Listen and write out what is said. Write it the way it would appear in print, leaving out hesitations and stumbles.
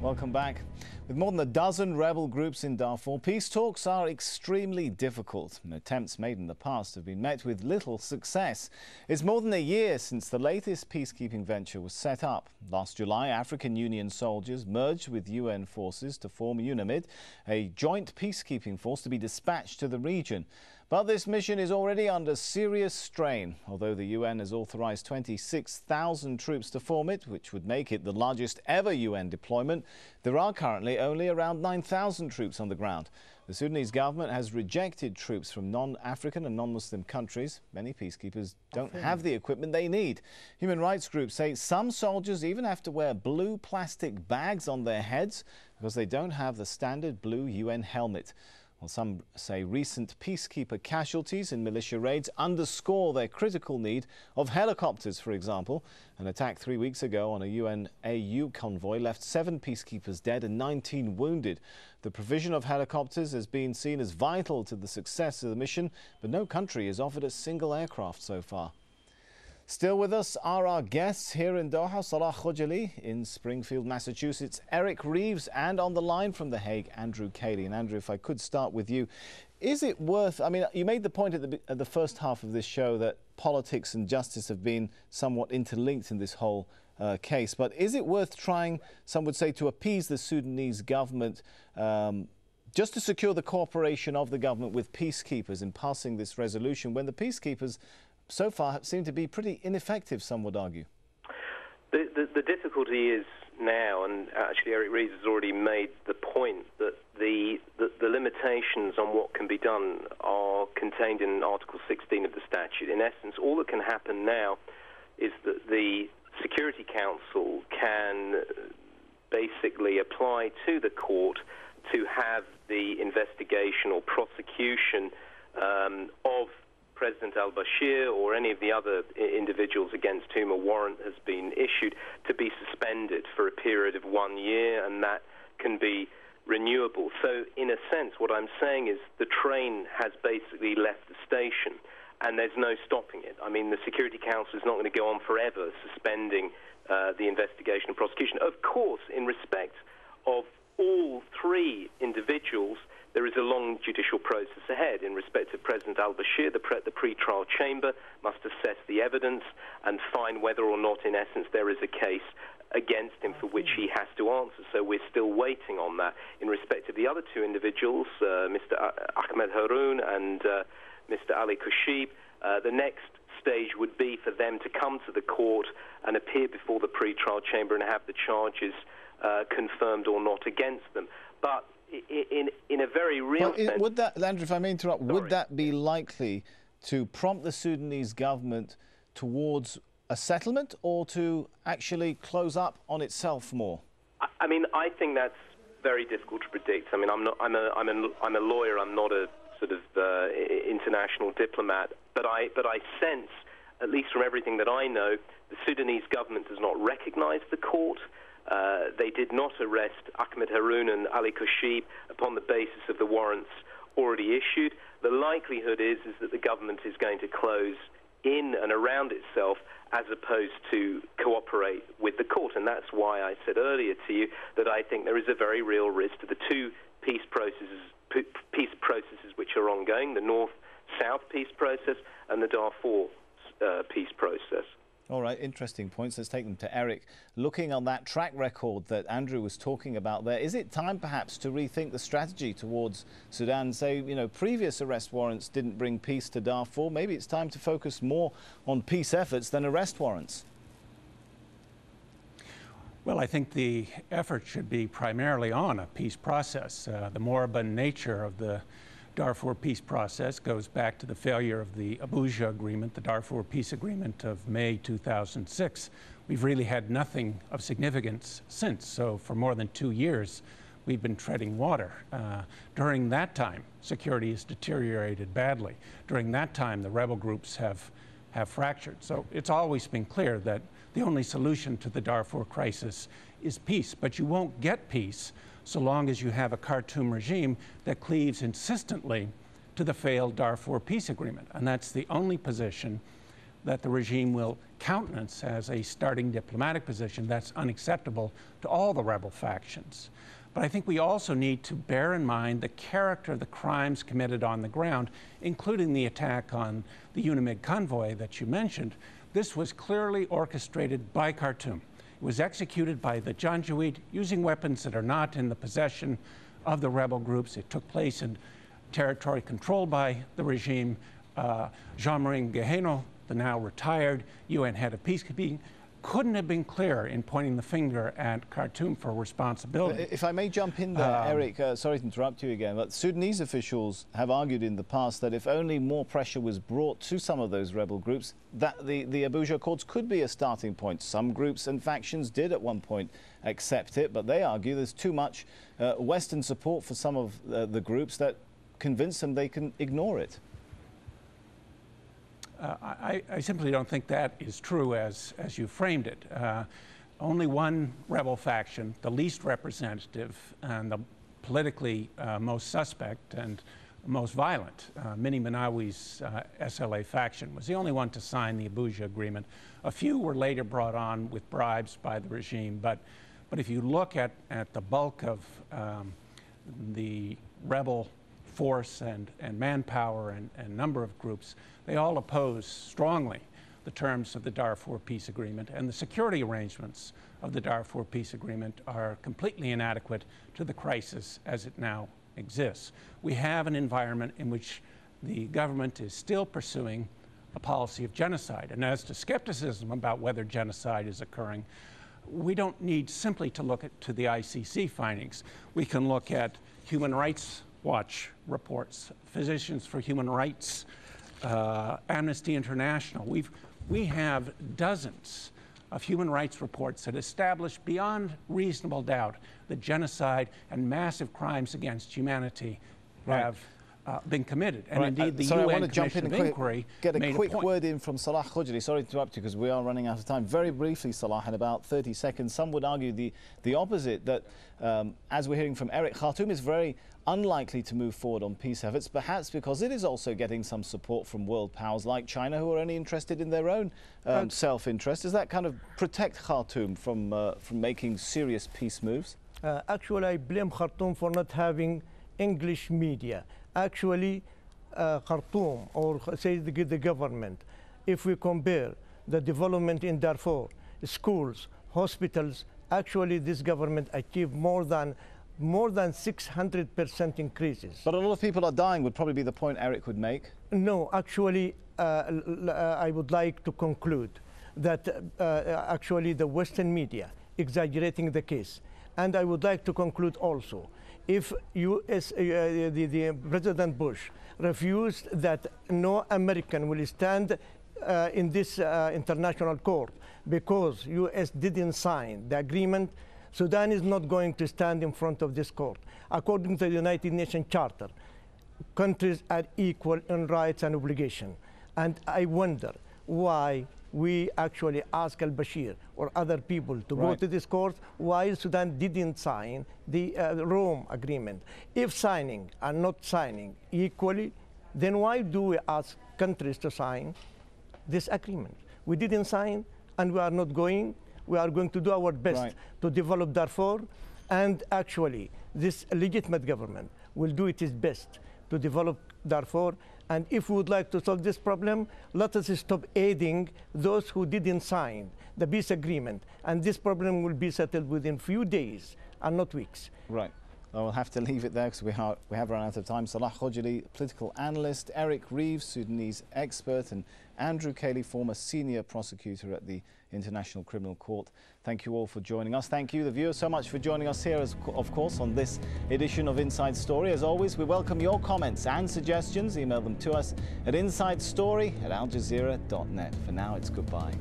Welcome back. With more than a dozen rebel groups in Darfur, peace talks are extremely difficult. Attempts made in the past have been met with little success. It's more than a year since the latest peacekeeping venture was set up. Last July, African Union soldiers merged with UN forces to form UNAMID, a joint peacekeeping force to be dispatched to the region. But this mission is already under serious strain. Although the UN has authorized 26,000 troops to form it, which would make it the largest ever UN deployment, there are currently only around 9,000 troops on the ground. The Sudanese government has rejected troops from non-African and non-Muslim countries. Many peacekeepers don't have the equipment they need. Human rights groups say some soldiers even have to wear blue plastic bags on their heads because they don't have the standard blue UN helmet. Well, some say recent peacekeeper casualties in militia raids underscore their critical need of helicopters, for example. An attack 3 weeks ago on a UN AU convoy left 7 peacekeepers dead and 19 wounded. The provision of helicopters has been seen as vital to the success of the mission, but no country has offered a single aircraft so far. Still with us are our guests here in Doha, Salah Khojali in Springfield, Massachusetts, Eric Reeves, and on the line from The Hague, Andrew Cayley. And Andrew, if I could start with you, is it worth, I mean, you made the point at the first half of this show that politics and justice have been somewhat interlinked in this whole case, but is it worth trying, some would say, to appease the Sudanese government just to secure the cooperation of the government with peacekeepers in passing this resolution when the peacekeepers so far seem to be pretty ineffective, some would argue? The difficulty is now, and actually Eric Reeves has already made the point, that the limitations on what can be done are contained in Article 16 of the statute. In essence, all that can happen now is that the Security Council can basically apply to the court to have the investigation or prosecution of President al-Bashir or any of the other individuals against whom a warrant has been issued to be suspended for a period of 1 year, and that can be renewable. So in a sense, what I'm saying is the train has basically left the station and there's no stopping it. I mean, the Security Council is not going to go on forever suspending the investigation and prosecution. Of course, in respect of all 3 individuals, there is a long judicial process ahead. In respect of President al-Bashir, the pre-trial chamber must assess the evidence and find whether or not, in essence, there is a case against him for which he has to answer. So we're still waiting on that. In respect of the other 2 individuals, Mr. Ahmed Haroun and Mr. Ali Kushib, the next stage would be for them to come to the court and appear before the pre-trial chamber and have the charges confirmed or not against them. But in a very real sense... Would that, Andrew, if I may interrupt, would that be likely to prompt the Sudanese government towards a settlement or to actually close up on itself more? I mean, I think that's very difficult to predict. I mean, I'm a lawyer. I'm not a sort of international diplomat. But I sense, at least from everything that I know, the Sudanese government does not recognize the court. They did not arrest Ahmed Haroun and Ali Kushib upon the basis of the warrants already issued. The likelihood is that the government is going to close in and around itself as opposed to cooperate with the court. And that's why I said earlier to you that I think there is a very real risk to the 2 peace processes which are ongoing, the North-South peace process and the Darfur peace process. All right, interesting points. Let's take them to Eric. Looking on that track record that Andrew was talking about there, is it time perhaps to rethink the strategy towards Sudan? Say, you know, previous arrest warrants didn't bring peace to Darfur. Maybe it's time to focus more on peace efforts than arrest warrants. Well, I think the effort should be primarily on a peace process. The moribund nature of the Darfur peace process goes back to the failure of the Abuja Agreement, the Darfur Peace Agreement of May 2006. We've really had nothing of significance since. So for more than 2 years, we've been treading water. During that time, security has deteriorated badly. During that time, the rebel groups have fractured. So it's always been clear that the only solution to the Darfur crisis is peace. But you won't get peace so long as you have a Khartoum regime that cleaves insistently to the failed Darfur peace agreement. And that's the only position that the regime will countenance as a starting diplomatic position that's unacceptable to all the rebel factions. But I think we also need to bear in mind the character of the crimes committed on the ground, including the attack on the UNAMID convoy that you mentioned. This was clearly orchestrated by Khartoum. It was executed by the Janjaweed using weapons that are not in the possession of the rebel groups. It took place in territory controlled by the regime. Jean-Marie Ngeheno, the now retired UN head of peacekeeping, couldn't have been clearer in pointing the finger at Khartoum for responsibility. If I may jump in there, Eric, sorry to interrupt you again, but Sudanese officials have argued in the past that if only more pressure was brought to some of those rebel groups, that the Abuja Accords could be a starting point. Some groups and factions did at one point accept it, but they argue there's too much Western support for some of the groups that convince them they can ignore it. I simply don't think that is true as you framed it. Only one rebel faction, the least representative and the politically most suspect and most violent, Mini Manawi's SLA faction, was the only one to sign the Abuja Agreement. A few were later brought on with bribes by the regime, but if you look at the bulk of the rebel force and manpower and number of groups, they all oppose strongly the terms of the Darfur Peace Agreement, and the security arrangements of the Darfur Peace Agreement are completely inadequate to the crisis as it now exists. We have an environment in which the government is still pursuing a policy of genocide. And as to skepticism about whether genocide is occurring, we don't need simply to look to the ICC findings. We can look at Human Rights Watch reports, Physicians for Human Rights, Amnesty International. We have dozens of human rights reports that establish beyond reasonable doubt that genocide and massive crimes against humanity have been committed. And indeed, the UN Commission of Inquiry get a quick word in from Salah Khujli. Sorry to interrupt you because we are running out of time. Very briefly, Salah, in about 30 seconds, some would argue the opposite, that as we're hearing from Eric, Khartoum is very unlikely to move forward on peace efforts, perhaps because it is also getting some support from world powers like China, who are only interested in their own self-interest. Does that kind of protect Khartoum from making serious peace moves? Actually, I blame Khartoum for not having English media. Actually, Khartoum, or say the government, if we compare the development in Darfur, schools, hospitals, actually this government achieved more than 600% increases. But a lot of people are dying would probably be the point Eric would make. No, actually, I would like to conclude that actually the Western media exaggerating the case. And I would like to conclude also, if the President Bush refused that no American will stand in this international court because U.S. didn't sign the agreement, Sudan is not going to stand in front of this court. According to the United Nations Charter, countries are equal in rights and obligation. And I wonder why we actually ask al-Bashir or other people to go to this court while Sudan didn't sign the Rome Agreement. If signing and not signing equally, then why do we ask countries to sign this agreement? We didn't sign and we are not going. We are going to do our best to develop Darfur, and actually this legitimate government will do its best to develop Darfur. And if we would like to solve this problem, let us stop aiding those who didn't sign the peace agreement, and this problem will be settled within few days and not weeks. Right. I will have to leave it there because we have run out of time. Salah Khujli, political analyst, Eric Reeves, Sudanese expert, and Andrew Cayley, former senior prosecutor at the International Criminal Court. Thank you all for joining us. Thank you, the viewers, so much for joining us here, of course, on this edition of Inside Story. As always, we welcome your comments and suggestions. Email them to us at insidestory@aljazeera.net. For now, it's goodbye.